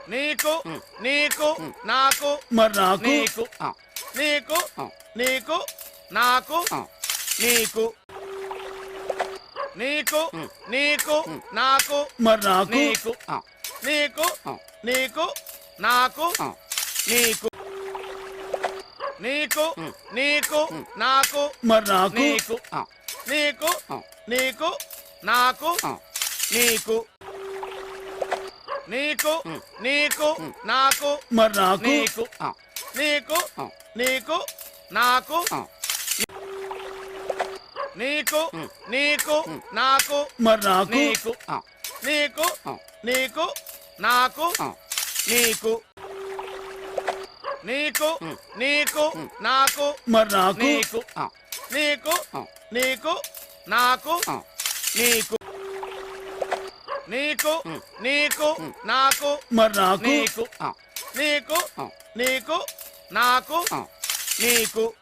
నీకు నీకు నాకు మరి నాకు నీకు నీకు నీకు నాకు నీకు నీకు నీకు నాకు మరి నాకు నీకు నీకు నీకు నాకు నీకు నీకు నీకు నాకు మరి నాకు నీకు నీకు నీకు నాకు నీకు నీకు నీకు నాకు మరి నాకు నీకు నీకు నీకు నాకు నీకు నీకు నాకు మరి నాకు నీకు నీకు నీకు నాకు నీకు నీకు నీకు నాకు మరి నాకు నీకు నీకు నీకు నాకు నీకు నీకు నీకు నాకు మరి నాకు నీకు నీకు నీకు నాకు నీకు